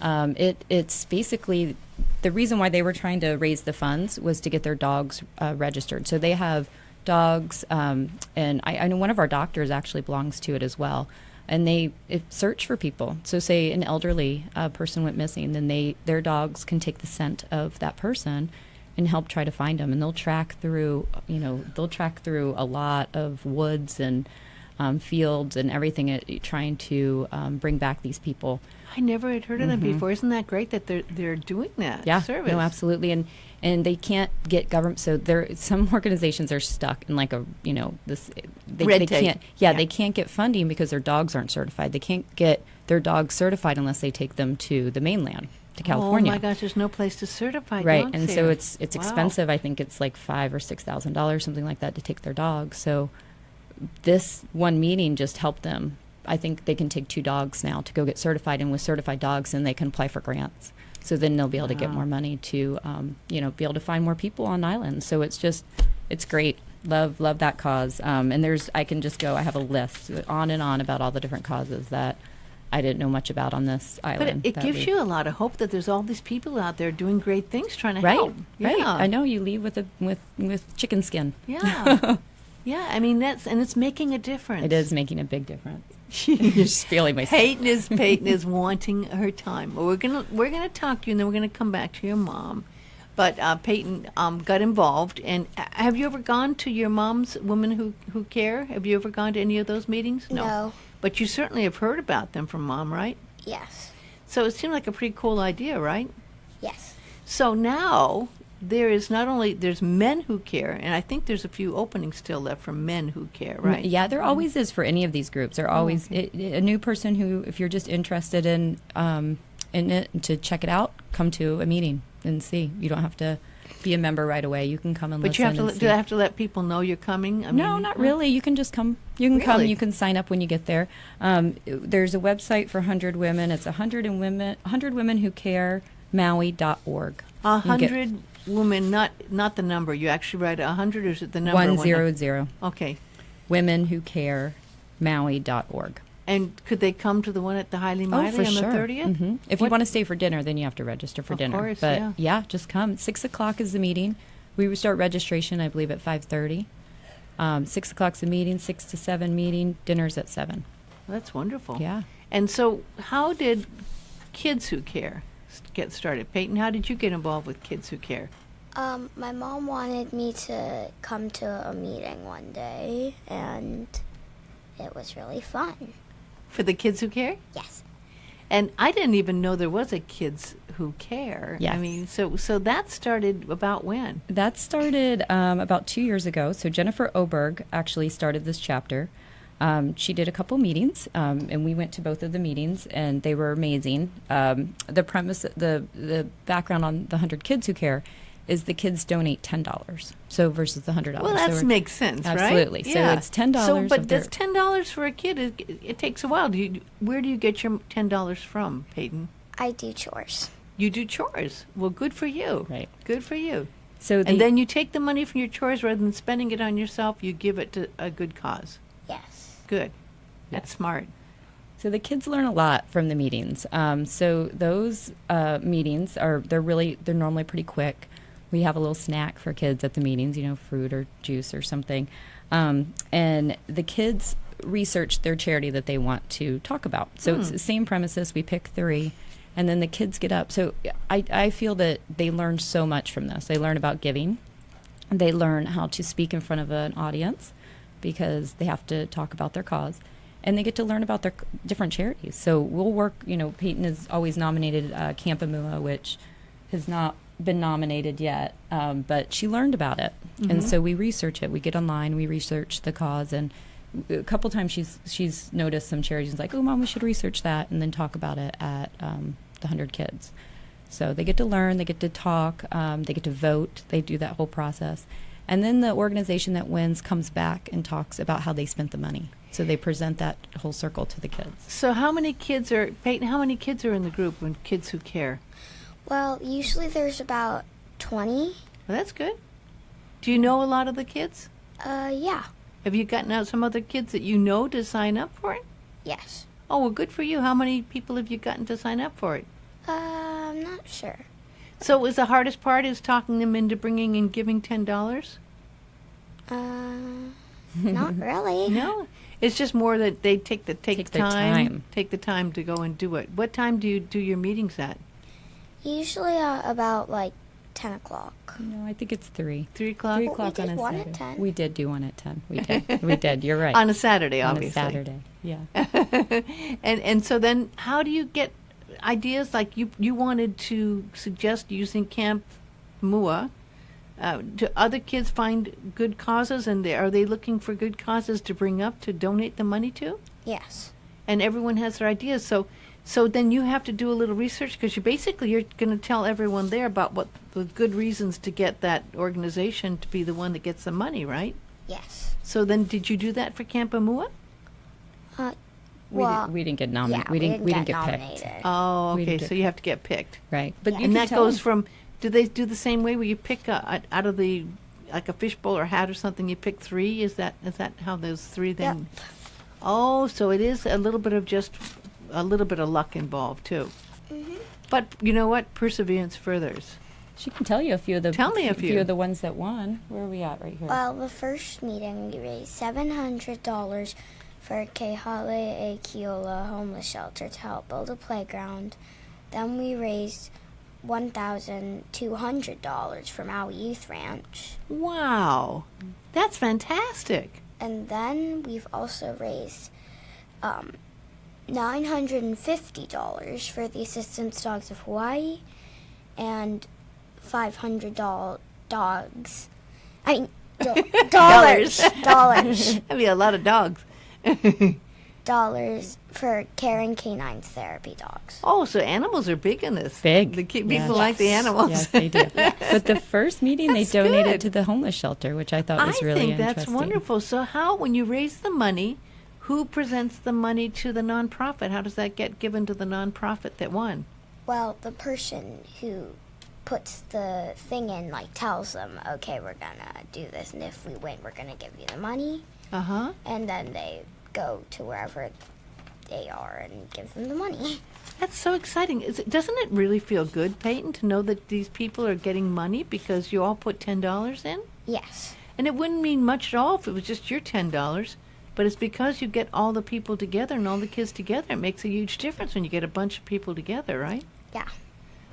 It's basically the reason why they were trying to raise the funds was to get their dogs registered. So they have dogs, and I know one of our doctors actually belongs to it as well. And they search for people. So say an elderly person went missing, then their dogs can take the scent of that person and help try to find them. And they'll track through a lot of woods and fields and everything, trying to bring back these people.
I never had heard of them before. Isn't that great that they're doing that service?
No, absolutely. And they can't get government. So some organizations are stuck in they can't. Yeah, they can't get funding because their dogs aren't certified. They can't get their dogs certified unless they take them to the mainland, to California.
Oh my gosh, there's no place to certify
right,
dogs
and
here.
so it's expensive. I think it's like $5,000 or $6,000, something like that, to take their dogs. So this one meeting just helped them. I think they can take 2 dogs now to go get certified, and with certified dogs, then they can apply for grants. So then they'll be able to get more money to, be able to find more people on islands. So it's great. Love that cause. And I can just go, I have a list on and on about all the different causes that I didn't know much about on this island.
But it gives you a lot of hope that there's all these people out there doing great things trying to help.
Right.
Yeah.
I know you leave with chicken skin.
Yeah. Yeah, I mean, it's making a difference.
It is making a big difference. You're just feeling myself.
Peyton is wanting her time. Well, we're gonna talk to you, and then we're gonna come back to your mom. But Peyton got involved, and have you ever gone to your mom's Women Who Care? Have you ever gone to any of those meetings?
No.
But you certainly have heard about them from Mom, right?
Yes.
So it seemed like a pretty cool idea, right?
Yes.
So now there's men who care, and I think there's a few openings still left for men who care, right?
Yeah, there always is for any of these groups. There always a new person who, if you're just interested in it, to check it out, come to a meeting and see. You don't have to be a member right away. You can come and listen.
But do I have to let people know you're coming?
No, not really. You can just come. You can come.
Really?
You can sign up when you get there. There's a website for 100 women. It's 100 women who care Maui.org.
100 women, not the number. You actually write 100, or is it the number?
100.
Okay.
Women who care Maui.org.
And could they come to the one at the Haile Maile
for
on
sure.
the 30th?
Mm-hmm. If you want to stay for dinner, then you have to register for dinner.
Of course,
but just come. 6 o'clock is the meeting. We would start registration, I believe, at 5:30. 6 o'clock's the meeting. 6 to 7 meeting. Dinner's at 7.
Well, that's wonderful.
Yeah.
And so, how did Kids Who Care get started? Peyton, how did you get involved with Kids Who Care?
My mom wanted me to come to a meeting one day, and it was really fun.
For the Kids Who Care?
Yes.
And I didn't even know there was a Kids Who Care.
Yes.
I mean, so that started about when?
That started about 2 years ago. So Jennifer Oberg actually started this chapter. She did a couple meetings, and we went to both of the meetings, and they were amazing. The premise, the background on the 100 Kids Who Care is the kids donate $10, so versus the $100.
Well, that makes sense, right?
Absolutely.
Yeah.
So it's $10.
So, but that's $10 for a kid. It takes a while. Where do you get your $10 from, Peyton?
I do chores.
You do chores. Well, good for you.
Right.
Good for you.
So
and then you take the money from your chores, rather than spending it on yourself, you give it to a good cause.
Yes.
Good. That's smart.
So the kids learn a lot from the meetings. So those meetings they're normally pretty quick. We have a little snack for kids at the meetings, fruit or juice or something. And the kids research their charity that they want to talk about. So it's the same premises. We pick 3, and then the kids get up. So I feel that they learn so much from this. They learn about giving. They learn how to speak in front of an audience because they have to talk about their cause. And they get to learn about their different charities. So we'll work, Peyton has always nominated Camp Amua, which has not been nominated yet, but she learned about it. Mm-hmm. And so we research it. We get online, we research the cause, and a couple times she's noticed some charities and like, oh, Mom, we should research that, and then talk about it at the 100 Kids. So they get to learn, they get to talk, they get to vote, they do that whole process. And then the organization that wins comes back and talks about how they spent the money. So they present that whole circle to the kids.
So Peyton, how many kids are in the group when Kids Who Care?
Well, usually there's about 20.
Well, that's good. Do you know a lot of the kids?
Yeah.
Have you gotten out some other kids that you know to sign up for it?
Yes.
Oh, well, good for you. How many people have you gotten to sign up for it?
I'm not sure.
So is the hardest part is talking them into bringing and giving $10?
Not really.
No? It's just more that they take the
Take the time
to go and do it. What time do you do your meetings at?
Usually about 10 o'clock.
No, I think it's 3.
3 o'clock?
3 o'clock
we did
on a
one
Saturday.
at 10.
We did do one at 10. We did. We did. You're right.
On a Saturday, obviously.
On a Saturday, yeah.
And so then how do you get ideas? Like you wanted to suggest using Camp Mua. Do other kids find good causes, and are they looking for good causes to bring up to donate the money to?
Yes.
And everyone has their ideas. So then you have to do a little research because you're going to tell everyone there about what the good reasons to get that organization to be the one that gets the money, right?
Yes.
So then did you do that for Camp Amua?
We didn't get nominated.
Yeah,
we didn't get
nominated.
picked.
Oh, okay. So you have to get picked.
Right. But
And that goes from, do they do the same way where you pick out of the like a fishbowl or hat or something, you pick 3? Is that how those 3 then?
Yep.
Oh, so it is a little bit of luck involved too.
Mhm.
But you know what? Perseverance furthers.
She can tell you a few of the
Tell me a few.
of the ones that won. Where are we at right here?
Well, the first meeting we raised $700 for Kahului Keola homeless shelter to help build a playground. Then we raised $1,200 for Maui Youth Ranch.
Wow, that's fantastic.
And then we've also raised $950 for the Assistance Dogs of Hawaii and $500 dollars.
Dollars.
Dollars
That'd be a lot of dogs.
dollars for Caring Canines Therapy Dogs.
Oh, so animals are big in this.
Big.
People
Yes.
like the animals.
Yes, they do. But the first meeting,
That's
they donated
good.
to the homeless shelter, which I thought was really
think
interesting.
that's wonderful. So how, when you raise the money, who presents the money to the nonprofit? How does that get given to the nonprofit that won?
Well, the person who puts the thing in, like, tells them, okay, we're gonna do this, and if we win, we're gonna give you the money.
Uh-huh.
And then they go to wherever they are and give them the money.
That's so exciting. Doesn't it really feel good, Peyton, to know that these people are getting money because you all put $10 in?
Yes.
And it wouldn't mean much at all if it was just your $10. But it's because you get all the people together and all the kids together. It makes a huge difference when you get a bunch of people together, right?
Yeah.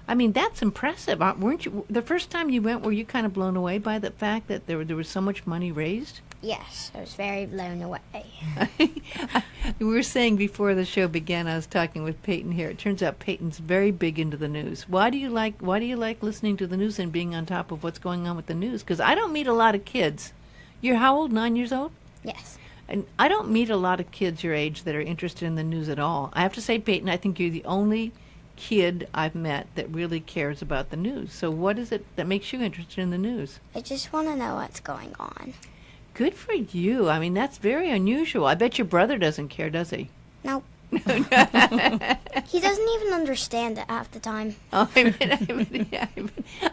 I mean, that's impressive. Weren't you, the first time you went, were you kind of blown away by the fact that there was so much money raised?
Yes, I was very blown away.
We were saying before the show began, I was talking with Peyton here. It turns out Peyton's very big into the news. Why do you like listening to the news and being on top of what's going on with the news? Because I don't meet a lot of kids. You're how old? 9 years old?
Yes.
And I don't meet a lot of kids your age that are interested in the news at all. I have to say, Peyton, I think you're the only kid I've met that really cares about the news. So what is it that makes you interested in the news?
I just want to know what's going on.
Good for you. I mean, that's very unusual. I bet your brother doesn't care, does he?
Nope. He doesn't even understand it half the time.
Oh,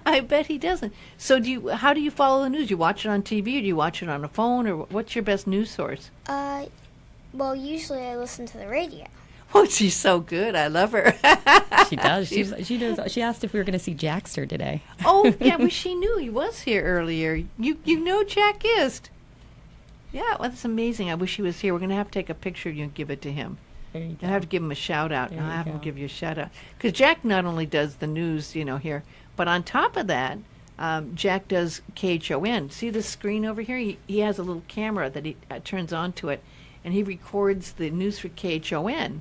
I bet he doesn't. So how do you follow the news? You watch it on TV, or do you watch it on a phone, or what's your best news source?
Well, usually I listen to the radio.
Oh, she's so good. I love her.
She does. She does. She asked if we were going to see Jackster today.
Oh, yeah, well, she knew he was here earlier. You know Jack Ist. Yeah, well, that's amazing. I wish he was here. We're going to have to take a picture of you and give it to him.
There you go.
I have to give him a shout out.
There
I'll
you
have him
go.
give you a shout out. Because Jack not only does the news, here, but on top of that, Jack does KHON. See the screen over here? He has a little camera that he turns onto it, and he records the news for KHON.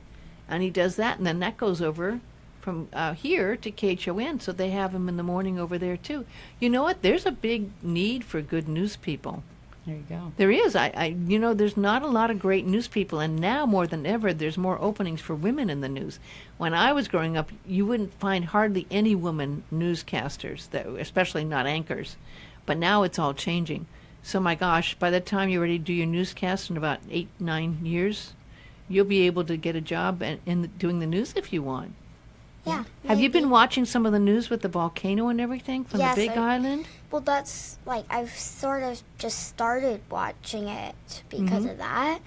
And he does that, and then that goes over from here to KHON, so they have him in the morning over there, too. You know what? There's a big need for good news people.
There you go.
There is. There's not a lot of great news people, and now more than ever, there's more openings for women in the news. When I was growing up, you wouldn't find hardly any women newscasters, especially not anchors. But now it's all changing. So my gosh, by the time you're ready to do your newscast in about 8-9 years, you'll be able to get a job in doing the news if you want.
Yeah.
Have you
maybe.
been watching some of the news with the volcano and everything from
Yes,
the Big Island?
Well, that's, I've sort of just started watching it because of that.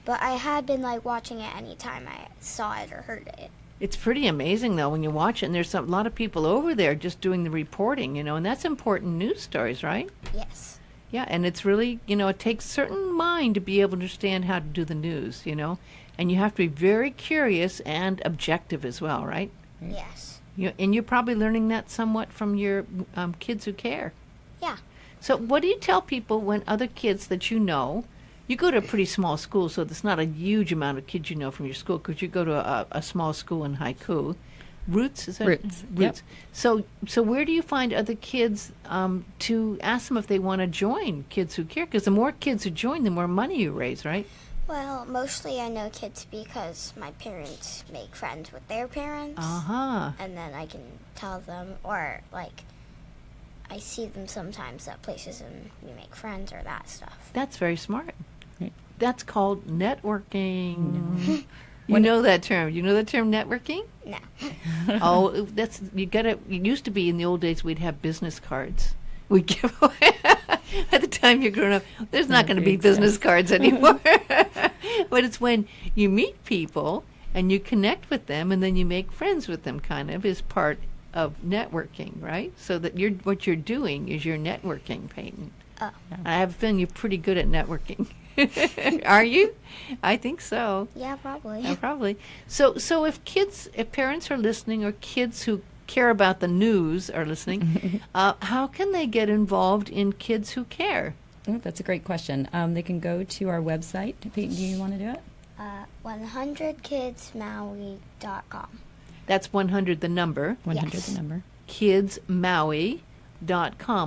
But I had been, watching it anytime I saw it or heard it.
It's pretty amazing, though, when you watch it, and there's a lot of people over there just doing the reporting, and that's important news stories, right?
Yes.
Yeah, and it's really, it takes certain mind to be able to understand how to do the news, and you have to be very curious and objective as well, right?
Yes.
And you're probably learning that somewhat from your kids who care.
Yeah.
So what do you tell people when other kids that you go to a pretty small school, so there's not a huge amount of kids you know from your school, because you go to a small school in Haiku. Roots, is that?
Roots.
Roots. Yep. So where do you find other kids to ask them if they want to join Kids Who Care? Because the more kids who join, the more money you raise, right?
Well, mostly I know kids because my parents make friends with their parents.
Uh-huh.
And then I can tell them, or, I see them sometimes at places and we make friends or that stuff.
That's very smart.
Right.
That's called networking. You
When-
know that term. You know the term networking?
No.
Oh, it used to be in the old days we'd have business cards. We'd give away. By the time you're grown up, there's not going to be
Agreed, so.
business cards anymore. But it's when you meet people and you connect with them and then you make friends with them, kind of, is part of networking, right? So that what you're doing is you're networking, Peyton.
Oh.
I have a feeling you're pretty good at networking. Are you? I think so.
Yeah, probably.
Yeah, probably. So if parents are listening, or kids who care about the news are listening, how can they get involved in Kids Who Care?
Oh, that's a great question. They can go to our website. Peyton, do you want to do it?
100kidsmaui.com.
That's 100 the number.
100
Yes.
the number.
kidsmaui.com.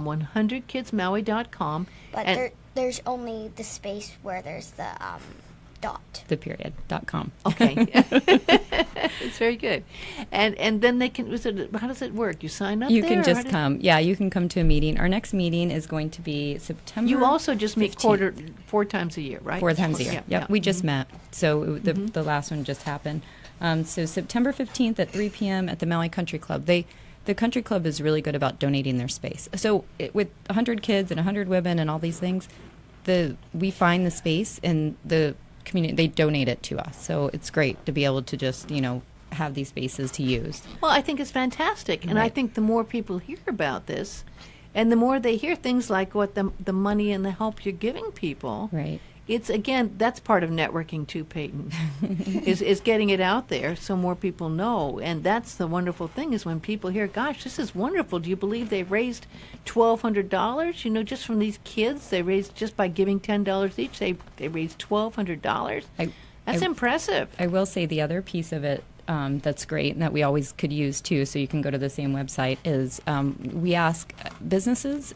100kidsmaui.com.
But there's only the space where there's the dot.
The period.com.
Okay. It's very good. And then they can, how does it work? You sign up
You
there?
can
or
just
how
come. Yeah, you can come to a meeting. Our next meeting is going to be September.
You also just meet
15th.
4 times a year, right?
4 times a year.
Yeah,
Yep,
yeah.
we just met. So the last one just happened. So September 15th at 3 p.m. at the Maui Country Club. The country club is really good about donating their space. So with 100 kids and 100 women and all these things, we find the space and the community, they donate it to us. So it's great to be able to just, have these spaces to use.
Well, I think it's fantastic. And I
Right.
think the more people hear about this, and the more they hear things like what the money and the help you're giving people,
Right.
it's, again, that's part of networking too, Peyton, is getting it out there so more people know. And that's the wonderful thing, is when people hear, gosh, this is wonderful. Do you believe they've raised $1,200? Just from these kids, they raised, just by giving $10 each, they raised $1,200. That's impressive.
I will say the other piece of it that's great and that we always could use too, so you can go to the same website, is we ask businesses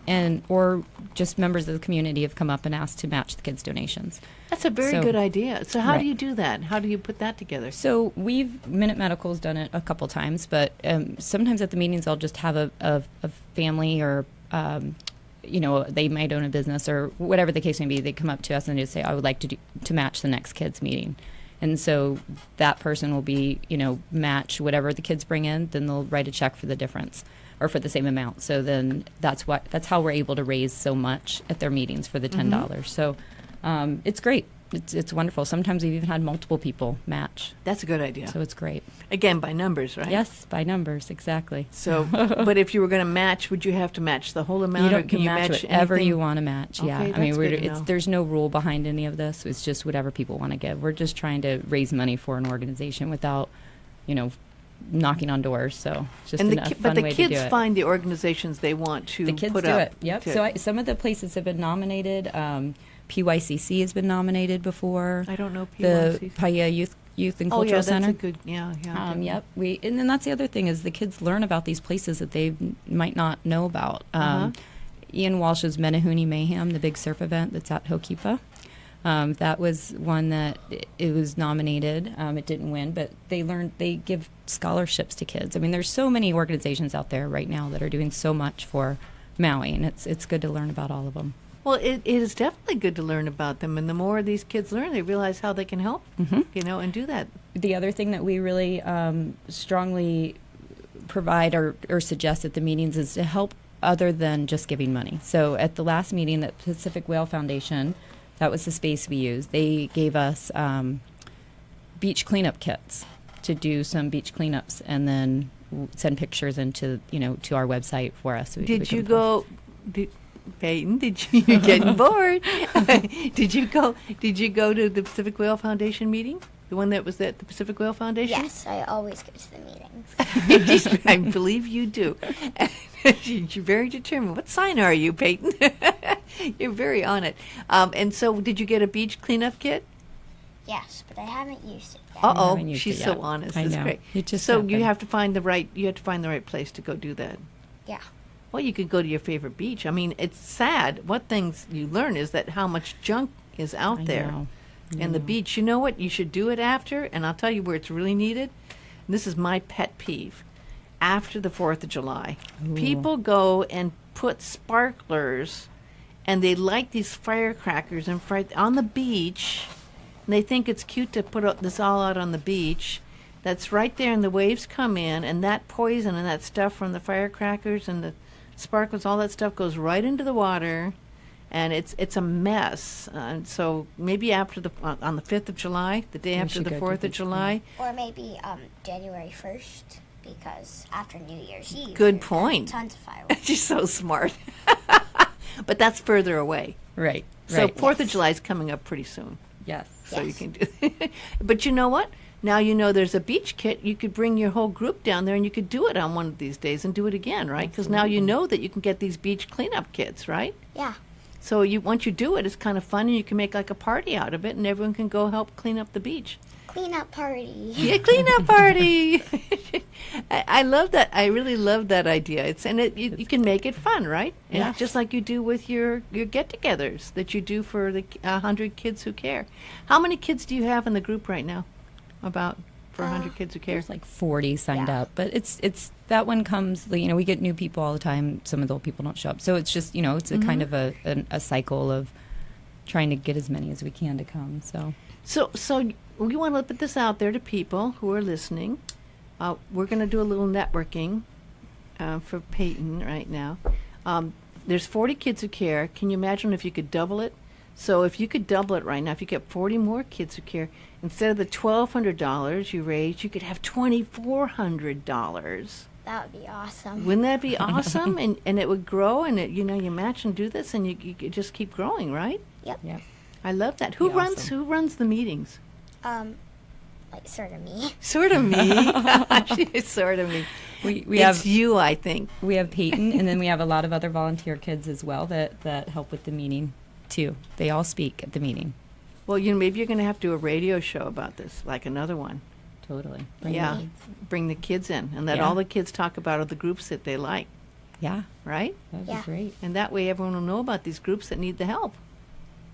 or just members of the community have come up and asked to match the kids' donations.
That's a very good idea. So how
Right.
do you do that? How do you put that together?
So Minit Medical's done it a couple times, but sometimes at the meetings I'll just have a family or they might own a business or whatever the case may be. They come up to us and they say, I would like to match the next kids meeting. And so that person will be, match whatever the kids bring in, then they'll write a check for the difference or for the same amount. So then that's how we're able to raise so much at their meetings for the $10. So it's great. It's wonderful. Sometimes we've even had multiple people match.
That's a good idea.
So it's great.
Again, by numbers, right?
Yes, by numbers, exactly.
So, but if you were going to match, would you have to match the whole amount,
You
or
don't
can you
match
match
whatever
anything?
you want to match. Yeah,
Okay,
I mean,
that's good to know.
there's no rule behind any of this. It's just whatever people want to give. We're just trying to raise money for an organization without, knocking on doors. So it's just
And
a fun way to do
kids
it.
find the organizations they want to
The kids
put
do
up.
it. Yep. So some of the places have been nominated. PYCC has been nominated before.
I don't know
The
PYCC.
Paia Youth and
Oh, yeah,
Cultural
that's
Center.
a good, yeah.
Yep. And then that's the other thing is the kids learn about these places that they might not know about. Ian Walsh's Menehune Mayhem, the big surf event that's at Hokipa. That was one that it was nominated. It didn't win, but they give scholarships to kids. I mean, there's so many organizations out there right now that are doing so much for Maui, and it's good to learn about all of them.
Well, it is definitely good to learn about them, and the more these kids learn, they realize how they can help, and do that.
The other thing that we really strongly provide or suggest at the meetings is to help other than just giving money. So at the last meeting, the Pacific Whale Foundation, that was the space we used. They gave us beach cleanup kits to do some beach cleanups, and then send pictures into to our website for us. So
Did you go? Peyton, you're getting bored. Did you go to the Pacific Whale Foundation meeting? The one that was at the Pacific Whale Foundation?
Yes, I always go to the meetings.
I believe you do. You're very determined. What sign are you, Peyton? You're very on it. And so did you get a beach cleanup kit?
Yes, but I haven't used it yet.
Uh-oh,
haven't used
she's
it
so
yet.
honest.
I
That's
know.
great.
It just
so
happened.
you have to find the right place to go do that.
Yeah.
Well, you could go to your favorite beach. I mean, it's sad. What things you learn is that how much junk is out
I
there.
know.
And the beach, you know what? You should do it after, and I'll tell you where it's really needed. And this is my pet peeve. After the 4th of July, people go and put sparklers, and they light these firecrackers on the beach, and they think it's cute to put this all out on the beach. That's right there, and the waves come in, and that poison and that stuff from the firecrackers and the sparkles, all that stuff goes right into the water, and it's a mess. So maybe after on the 5th of July, the day after the 4th of July.
Or maybe January 1st, because after New Year's Eve.
Good point.
Tons of fireworks.
She's so smart. But that's further away.
Right.
So 4th of July is coming up pretty soon.
Yes.
So you can do But you know what? Now you know there's a beach kit. You could bring your whole group down there and you could do it on one of these days and do it again, right? Because now you know that you can get these beach cleanup kits, right?
Yeah.
So once you do it, it's kind of fun and you can make like a party out of it and everyone can go help clean up the beach.
Cleanup party.
Yeah, cleanup party. I love that. I really love that idea. You can make it fun, right? And
Yeah.
just like you do with your get-togethers that you do for the 100 kids who care. How many kids do you have in the group right now? For 100 kids who care.
There's like 40 signed up, but it's that one comes. We get new people all the time. Some of the old people don't show up, so it's just it's a kind of a cycle of trying to get as many as we can to come.
So we want to put this out there to people who are listening. We're going to do a little networking for Peyton right now. There's 40 kids who care. Can you imagine if you could double it? So if you could double it right now, if you get 40 more kids who care, instead of the $1,200 you raised, you could have $2,400.
That would be awesome.
Wouldn't that be awesome? and it would grow, and you match and do this, and you could just keep growing, right?
Yep.
Yeah.
I love that. Who runs the meetings?
Like sort of me.
Sort of me. She's sort of me.
We
It's
have
you, I think.
we have Peyton, and then we have a lot of other volunteer kids as well that help with the meeting too. They all speak at the meeting.
Well, maybe you're going to have to do a radio show about this, like another one.
Totally.
Bring the kids in and let
Yeah.
all the kids talk about the groups that they like,
Yeah.
right?
That'd
Yeah.
be great.
And that way everyone will know about these groups that need the help.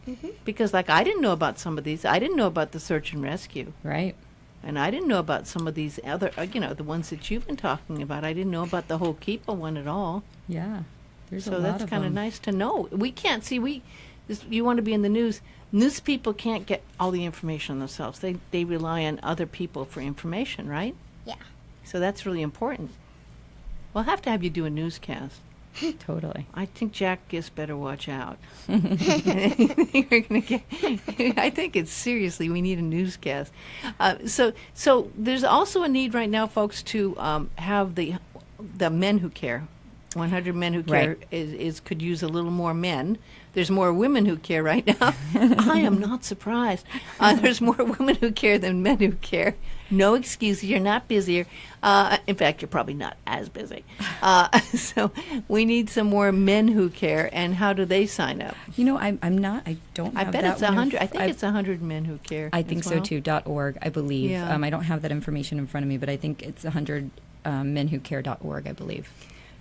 Mm-hmm.
Because, like, I didn't know about some of these. I didn't know about the search and rescue.
Right.
And I didn't know about some of these other, the ones that you've been talking about. I didn't know about the whole Keepa one at all.
Yeah. There's a
So
lot
that's
of
kind of
them.
nice to know. We can't see, you want to be in the news. News people can't get all the information themselves. They rely on other people for information, right?
Yeah.
So that's really important. We'll have to have you do a newscast.
Totally.
I think Jack Gist better watch out. I think it's seriously, we need a newscast. So there's also a need right now, folks, to have the men who care. 100 men who care
Right.
could use a little more men. There's more women who care right now. I am not surprised. There's more women who care than men who care. No excuses. You're not busier. In fact, you're probably not as busy. So we need some more men who care. And how do they sign up?
I'm not. I don't.
I
have
bet
that
it's
one
100.
in
I think it's 100 men who care.
I think
as
so
well.
too. .org, I believe.
Yeah.
I don't have that information in front of me, but I think it's 100 menwhocare.org, I believe.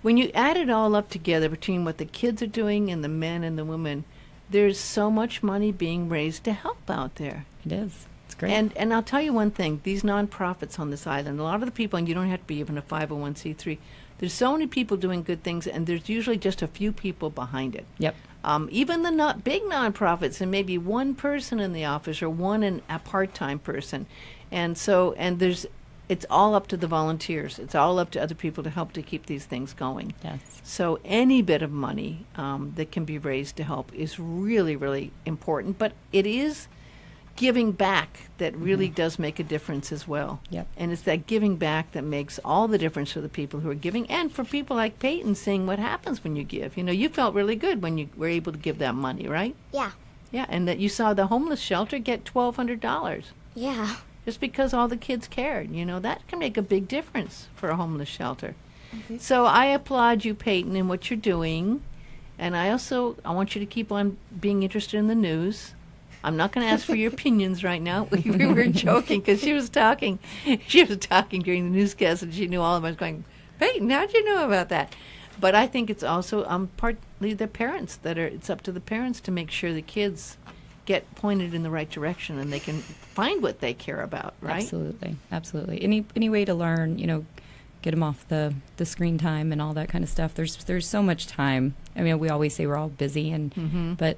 When you add it all up together between what the kids are doing and the men and the women, there's so much money being raised to help out there.
It is. It's great.
And I'll tell you one thing, these nonprofits on this island, a lot of the people, and you don't have to be even a 501c3, there's so many people doing good things, and there's usually just a few people behind it.
Yep.
Even the not big nonprofits, and maybe one person in the office or a part-time person. And it's all up to the volunteers. It's all up to other people to help to keep these things going.
Yes.
So any bit of money that can be raised to help is really, really important. But it is giving back that really does make a difference as well.
Yep.
And it's that giving back that makes all the difference for the people who are giving, and for people like Peyton, seeing what happens when you give. You felt really good when you were able to give that money, right?
Yeah.
Yeah, and that you saw the homeless shelter get $1,200.
Yeah.
Just because all the kids cared, that can make a big difference for a homeless shelter. Mm-hmm. So I applaud you, Peyton, in what you're doing. And I want you to keep on being interested in the news. I'm not going to ask for your opinions right now. We were joking because she was talking during the newscast, and she knew all of us going, Peyton, how'd you know about that? But I think it's also partly the parents it's up to the parents to make sure the kids get pointed in the right direction and they can find what they care about, right?
Absolutely. Any way to learn, get them off the screen time and all that kind of stuff. There's so much time. I mean, we always say we're all busy, but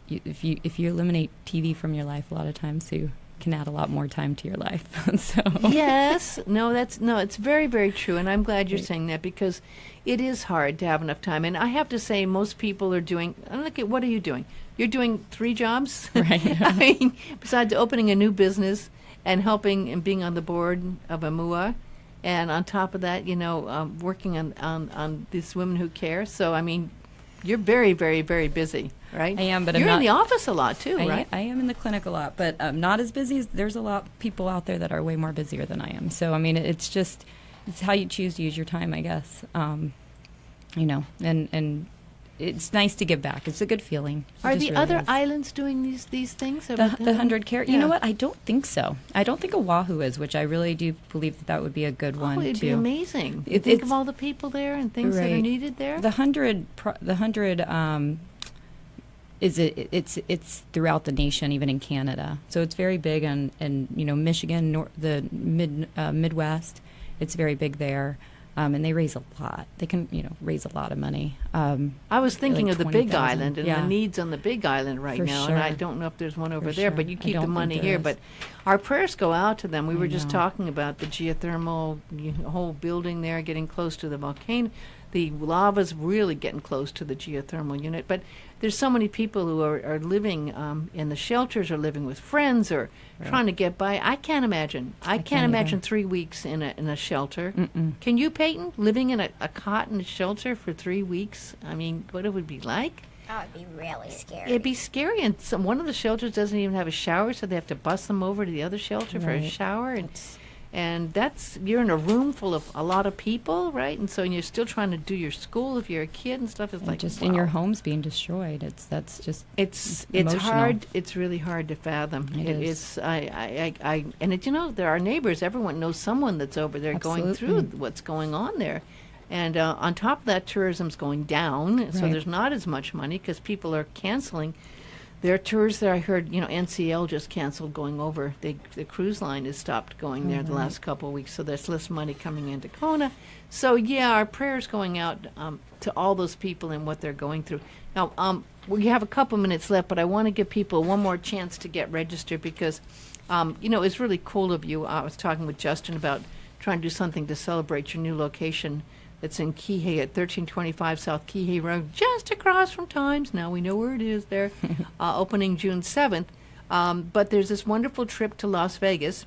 if you eliminate TV from your life, a lot of times you can add a lot more time to your life. So
Yes, it's very, very true, and I'm glad you're saying that because it is hard to have enough time. And I have to say, most people are doing. Look at what are you doing? You're doing 3 jobs,
Right.
I mean, besides opening a new business and helping and being on the board of a MUA, and on top of that, working on these women who care. So I mean, you're very, very, very busy, right?
I am, but
you're
I'm
in
not,
the office a lot too, right?
I am in the clinic a lot, but not as busy as there's a lot of people out there that are way more busier than I am. So I mean, it's how you choose to use your time, I guess. And it's nice to give back. It's a good feeling.
Are the
really
other
is.
islands doing these things?
The 100 care?
Yeah.
You know what? I don't think so. I don't think Oahu is, which I really do believe that would be a good one,
it'd
too.
be amazing. You
It-
think of
it's-
all the people there and things that are
Right.
needed there.
The 100 it's throughout the nation, even in Canada. So it's very big in Michigan, the Midwest. It's very big there. And they raise a lot. They can, raise a lot of money.
I was thinking
like
of the Big
20,000.
Island and
Yeah.
the needs on the Big Island right
For
now, and I
sure.
don't know if there's one over
For
there,
sure.
but you
I
keep the
don't think
money
there
here.
is.
But our prayers go out to them. We were just
know.
talking about the geothermal whole building there getting close to the volcano. The lava's really getting close to the geothermal unit. But there's so many people who are living in the shelters or living with friends or trying to get by. I can't imagine. I can't
can't
imagine
either.
3 weeks in a shelter.
Mm-mm.
Can you, Peyton, living in a cot in a shelter for 3 weeks? I mean, what it would be like?
That would be really scary.
It'd be scary, and one of the shelters doesn't even have a shower, so they have to bus them over to the other shelter for a
Right.
shower, and that's you're in a room full of a lot of people, right? And so you're still trying to do your school if you're a kid and stuff. It's
And
like
just in your
wow.
homes being destroyed. That's just
It's
emotional.
hard. It's really hard to fathom.
It is.
It's and there are neighbors. Everyone knows someone that's over there going through
Absolutely.
what's going on there. And on top of that, tourism's going down, so
Right.
there's not as much money because people are canceling their tours there. I heard, NCL just canceled going over. The cruise line has stopped going there the last couple of weeks, so there's less money coming into Kona. So, yeah, our prayers going out to all those people and what they're going through. Now, we have a couple minutes left, but I want to give people one more chance to get registered because, it's really cool of you. I was talking with Justin about trying to do something to celebrate your new location. It's in Kihei at 1325 South Kihei Road, just across from Times. Now we know where it is there, opening June 7th. But there's this wonderful trip to Las Vegas,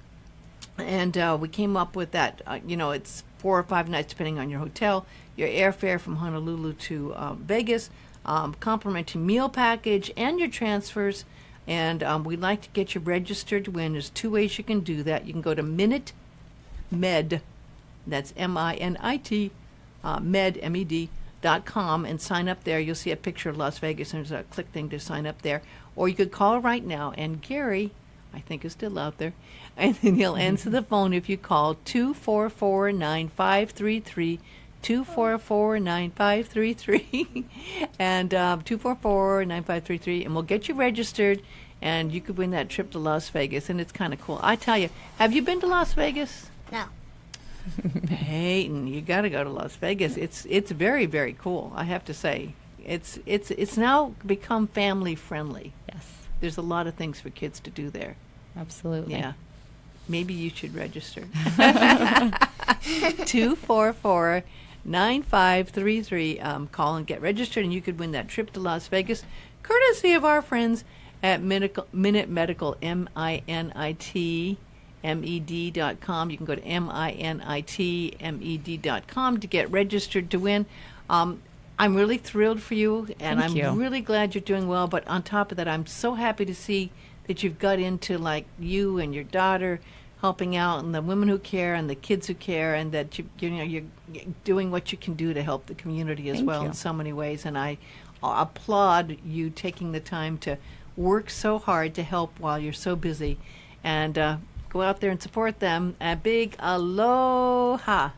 and we came up with that. It's 4 or 5 nights, depending on your hotel, your airfare from Honolulu to Vegas, complimentary meal package, and your transfers. And we'd like to get you registered to win. There's 2 ways you can do that. You can go to Minit Med, that's MINIT, med.com and sign up there. You'll see a picture of Las Vegas and there's a click thing to sign up there. Or you could call right now, and Gary, I think, is still out there, and then he'll answer the phone if you call 244-9533, 244-9533, and 244-9533, and we'll get you registered, and you could win that trip to Las Vegas, and it's kind of cool. I tell you, have you been to Las Vegas?
No.
Peyton, you got to go to Las Vegas. It's very, very cool. I have to say, it's now become family friendly.
yes,
There's a lot of things for kids to do there.
absolutely.
Yeah, maybe you should register. 244-9533. Call and get registered, and you could win that trip to Las Vegas, courtesy of our friends at Minit Medical, MINIT. med.com. You can go to minitmed.com to get registered to win. I'm really thrilled for you, and
Thank
I'm
you.
really glad you're doing well. But on top of that, I'm so happy to see that you've got into, like, you and your daughter helping out, and the women who care and the kids who care, and that you're doing what you can do to help the community as
Thank
well
you.
in so many ways. And I applaud you taking the time to work so hard to help while you're so busy, and go out there and support them. A big aloha.